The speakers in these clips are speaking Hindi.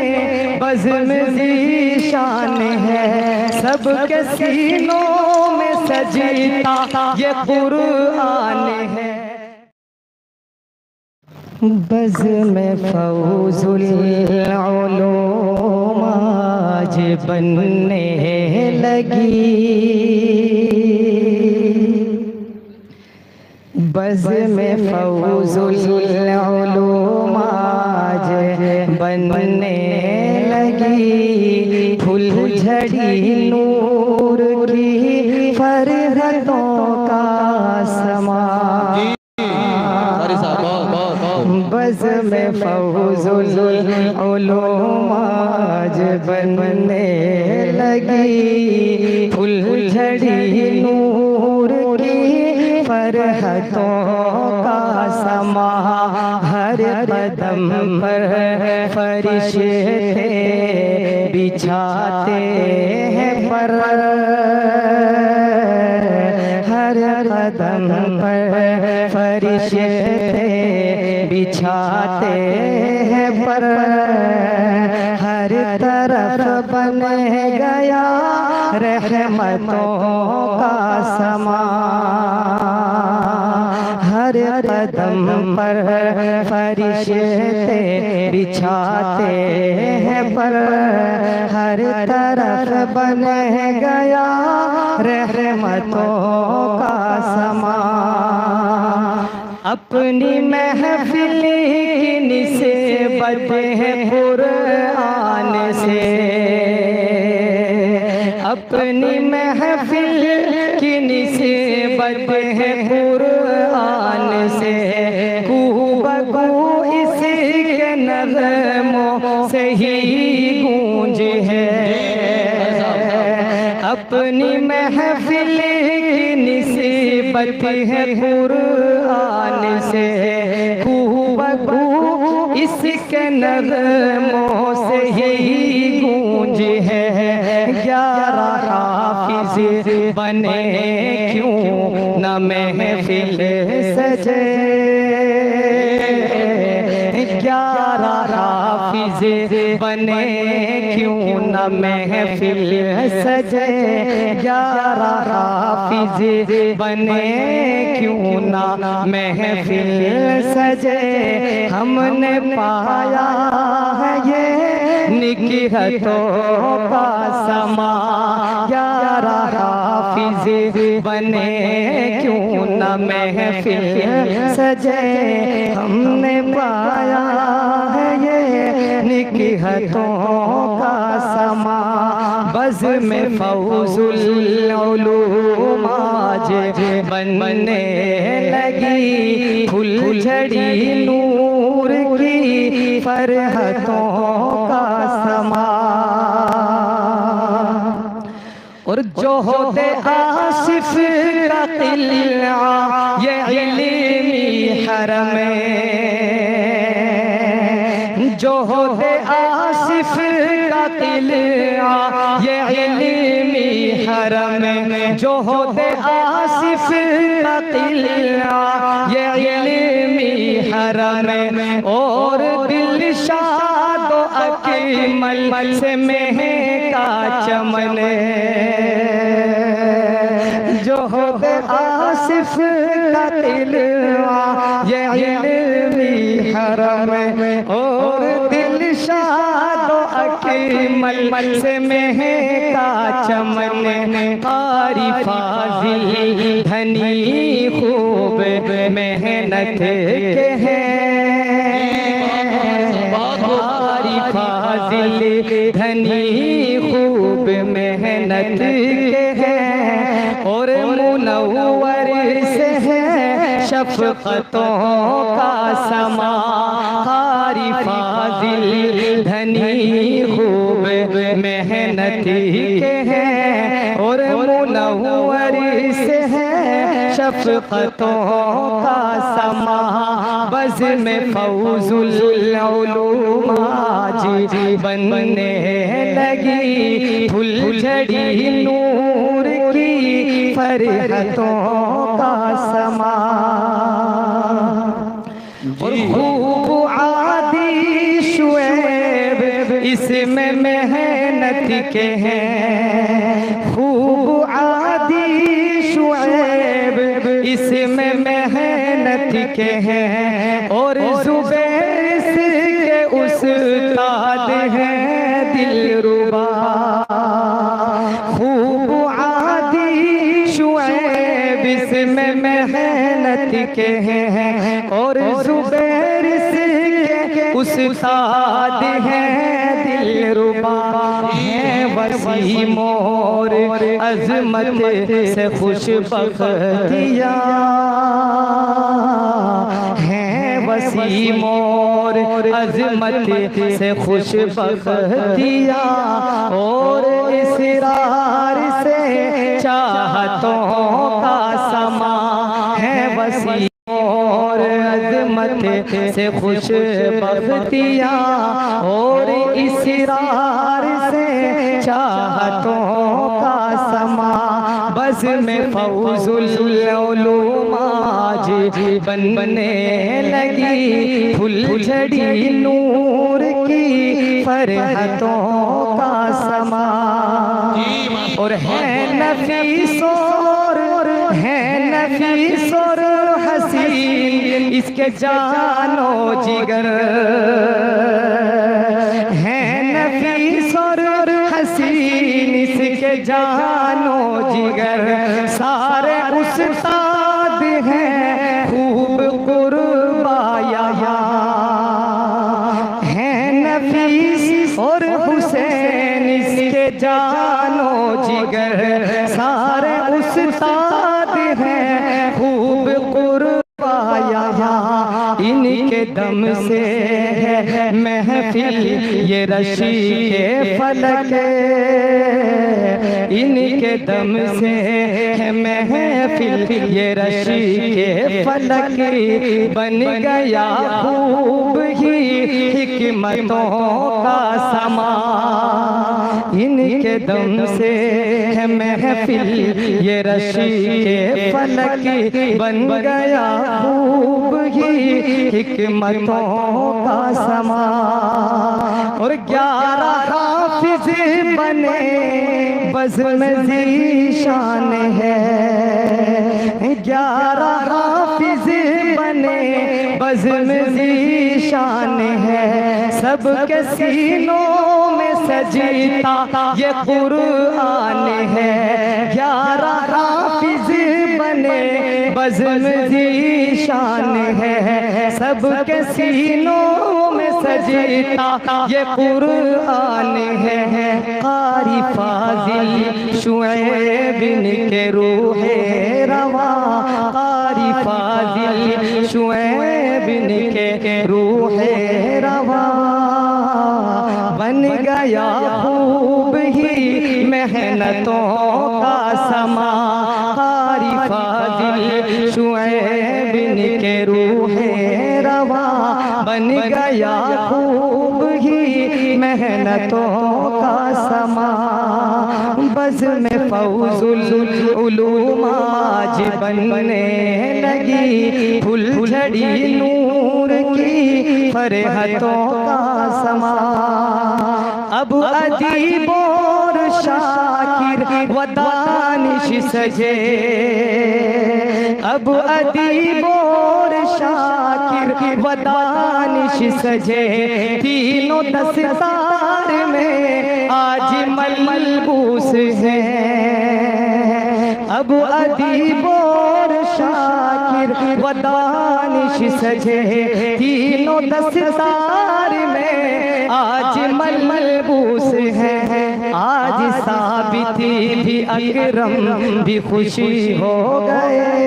में बज़्म ज़ीशान है, सबके सीनों में सजीता ये कुरान है। बज़्म फ़ौज़ुल उलूम आज बनने लगी, बज़्म फ़ौज़ुल उलूम आज बनने लगी, फुलझड़ी नूर की फरहतों का समा। बज़्म फ़ौज़ुल उलूम आज बनने लगी, फुलझड़ी नूर की फरहतों का समा। हर कदम पर फरिश्ते बिछाते हैं पर, हर कदम पर फरिश्ते बिछाते हैं पर, हर तरफ बन गया रहमतों का समा। हर कदम पर फरिश्ते बिछाते हैं पर, हर तरफ बन गया रहमतों का समा। अपनी महफिल की निस्बत है कुरान से, अपनी महफिल की निस्बत है कुरान से, कूबकू इसके नज़मों से ही गूंज है। अपनी महफिल की निस्बत है कुरान से, कूबकू इसके नज़मों से ही गूंज है। 11 हाफिज़ बने क्यों न महफिल सजे, 11 हाफिज़ बने क्यों न महफिल सजे, 11 हाफिज़ बने क्यों न महफिल सजे। हमने पाया है ये निकीहतों का समा, 11 हाफिज़ बने क्यों न महफिल सजे। हमने पाया है ये निकीहतों का समा, बज़्म फ़ौज़ुल उलूम आज बनने लगी, फुलझड़ी नूर की फरहतों का समा। और जोहदे आसिफ का किला ये इल्मी हरम, जोहदे आसिफ का किला ये इल्मी हरम, जोहदे आसिफ का किला ये इल्मी हरम। और दिल शाद व अकमल से महका चमन, जोहदे आसिफ का किला ये इल्मी हरम। और दिल शाद व अकमल से महका चमन, कारी फाजिल धनी खूब मेहनत के हैं, कारी फाजिल धनी खूब मेहनत के हैं। और मुनव्वर से है शफ़क़तों का समा, कारी फाजिल धनी खूब मेहनत के हैं। और मुनव्वर से है शफ़क़तों का समा, बज़्म फ़ौज़ुल उलूम आज बनने लगी, फुलझड़ी नूर की फरहतों का समा। और खूब आदि शुएब इसमें मेहनत के हैं। खूब आदि शुएब इसमें मेहनत के हैं। और ज़ुबैर के उस्ताद हैं दिलरुबा। खूब आदि शुएब इसमें मेहनत के हैं। और ज़ुबैर के उस्ताद हैं दिलरुबा। हैं वसीम और अज़मत से खुशबख्तियाँ। हैं वसीम और अज़मत से खुशबख्तियाँ। और इसरार से चाहतों का समा है। वसीम और अज़मत से खुशबख्तियाँ। और इसरार से चाहतों का समा। बज़ में फौज़ुल उलूम आज बनने लगी। फुलझड़ी नूर की फरहतों का समा। और है नफीस और है नफीस और हसीन इसके जानो जिगर। है नफीस और हसीन इसके जानो जिगर। सारे उस्ताद हैं खूब कुर्बाया। है नफीस और हुसैन इसके जानो जिगर। सारे उस्ताद हैं खूब कुर्बाया। इनके दम से है महफिल ये रशी के फलक। इनके दम से है महफिल ये रशी के फलक। बन गया खूब ही हिकमतों का समा। इनके दम से है महफिल ये रशी के फलक। बन गया खूब ही हिकमतों का समा। और 11 हाफिज बने बज़्म में ज़ीशान है। 11 हाफिज बने बज़्म में ज़ीशान है। सबके सीनों में सजीता ये कुरान है। 11 हाफिज बने बज़्म में ज़ीशान है। सबके सीनों में सजीता ये कुरान है। क़ारी फ़ाज़िल शुएब के रूहे रवा। क़ारी फ़ाज़िल शुएब के रूहे रवा। बन गया खूब ही मेहनतों का समा। क़ारी फ़ाज़िल शुएब के रूहे रवा। बन गया खूब ही मेहनतों का समा। बज़्म में फौज़ुल उलूम आज बनने लगी। फुलझड़ी नूर की फरहतों का समा। अब अदीब और शाकिर व दानिश सजे। अब अदीब और शाकिर व दानिश सजे। तीनों दस्तार में आज मलबूस है। अब अदीब और शाकिर व दानिश सजे। तीनों दस्तार में आज मलबूस है। आज साबित भी अकरम भी खुशी हो गए।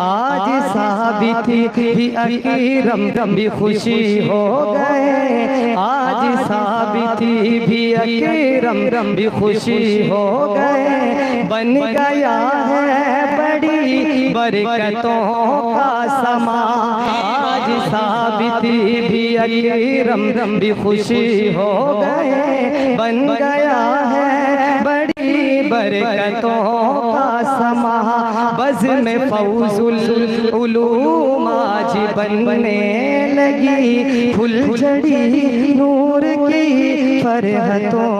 आज साबित भी अकरम भी खुशी हो गए। आज साबित भी अकरम भी खुशी हो गए। बन गया है बड़ी बरकतों का समा। आज साबित भी अकरम भी खुशी हो गए। बन गया है बड़ी बरकतों का समा, बज़ में फौजुल उलूम आज बनने लगी, फुलझड़ी नूर की फरहतों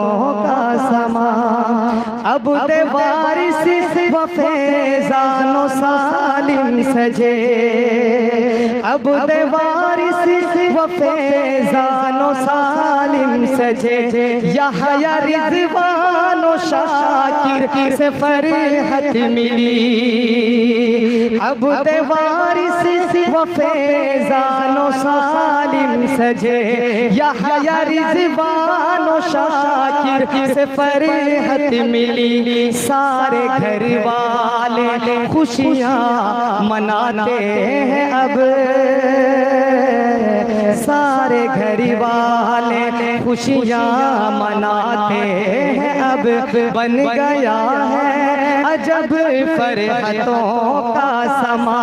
का समा। अब दे वारिस व फैज़ानो सालिम सजे, अब दे वारिस व फैज़ानो सालिम सजे, यहया रिज़वानो शाकिर से फरहत मिली। अब दे वारिस व फैज़ानो सालिम सजे, यहया रिज़वानो शाकिर से फरहत मिली। सारे घर वाले खुशियाँ मनाते हैं अब, सारे घर वाले खुशियाँ मनाते हैं अब, बन गया है अजब फरहतों का समा।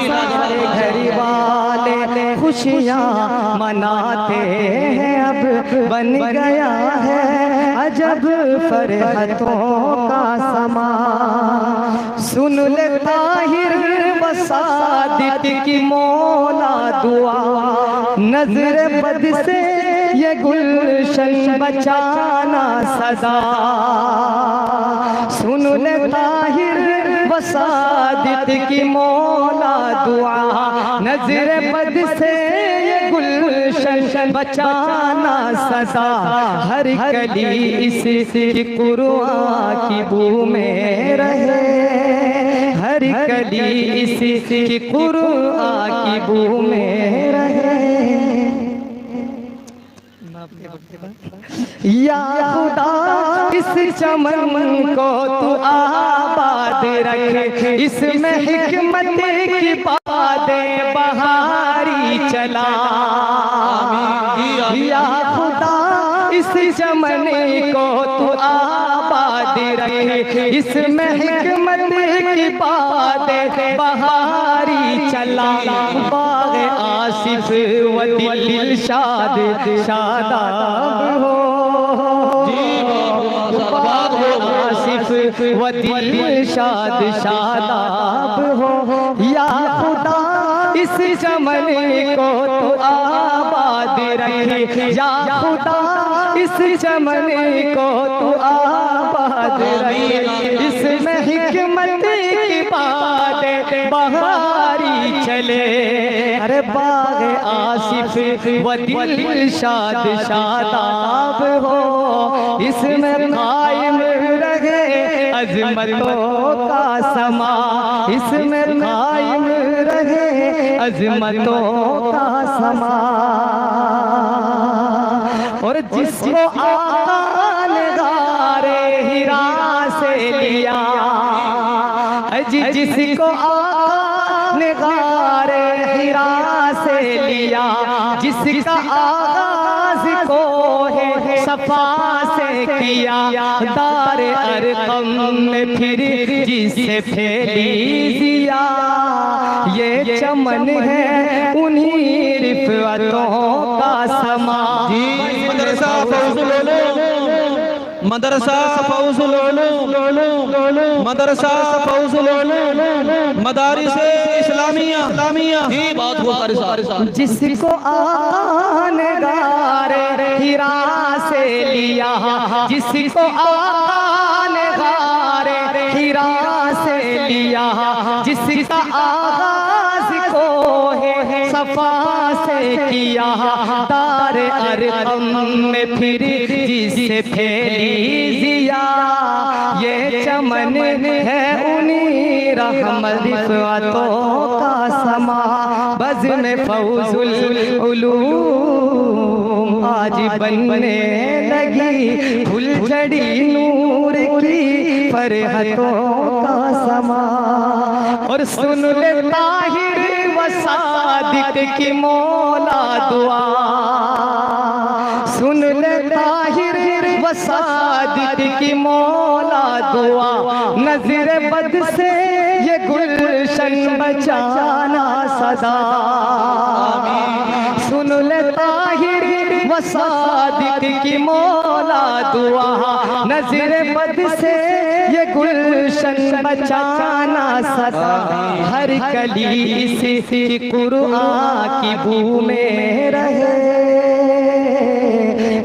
सारे घर वाले खुशियाँ मनाते हैं अब, बन गया है अजब फरहतों का समा। सुन ले ताहिर व सादिक की मौला दुआ, नजर बद से ये गुलशन बचाना सदा। सुन ले ताहिर व सादिक की मौला दुआ, नजर बद से ये गुलशन बचाना सदा। हर कली इसी कुरान की बू में रहे, हर कली इसी कुरान की बू में रहे। या खुदा इस चमन को तू आबाद रख, इसमें हिकमत की बातें बहारी चला। या खुदा इस चमन को तू आबाद रख, इसमें हिकमत की बातें बहारी चला। बाग़ आसिफ व दिल शाद शादाब हो, बाग़ आसिफ व दिल शाद शादाब हो। या खुदा इस चमन को तू आबाद रख, या खुदा इस चमन को तू आबाद रख, इसमें हिकमत की बातें बहारी चले। अरे बाग़ आसिफ व दिल शाद शादाब हो, इसमें कायम रहे अज़मतों का समा, इसमें कायम रहे अज़मतों का समा। और जिसको आका ने गारे हिरा से लिया, जिसको आका ने गारे हिरा से लिया, जिसका आगाज़ को है सफा से किया, दार अरक़म में फिर जिसे फैली जिया। ये चमन है उन्हीं रिफ़अतों का समा। मदरसा फौजुल उलूम, मदरसा फौजुल उलूम, मदरसा फौजुल उलूम, मदारिस इस्लामिया ही बात हो कारी। जिसको आका ने गारे हिरा से लिया, जिसको आका ने गारे हिरा से लिया, जिसका आगाज़ को है सफा से किया, दार अरक़म में फिर जिसे फैली जिया। ये चमन है उन्हीं रहमत रिफ़अतों का समा, बज़ में फौजुल उलूम आज बनने लगी, फुलझड़ी नूर की फरहतों का समा। और सुन ले ताहिर व सादिक की मौला दुआ, सुन ले ताहिर व सादिक की मौला दुआ, नज़र बद से ये गुलशन बचाना सदा। सुन ले ताहिर व व सादिक की मौला दुआ, नजर बद से ये गुलशन बचाना सदा, हर कली इसी कुरान की बू में रहे,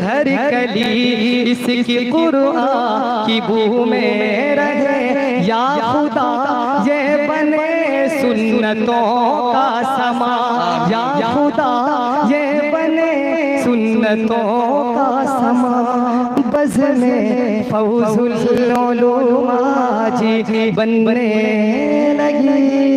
हर कली इसकी कुरान की बू में रहे। या खुदा ये बने सुन्नतों का समा, या खुदा ये बने सुन्नतों का समा। बज़ में फौजुल उलूम जी बनने लगी।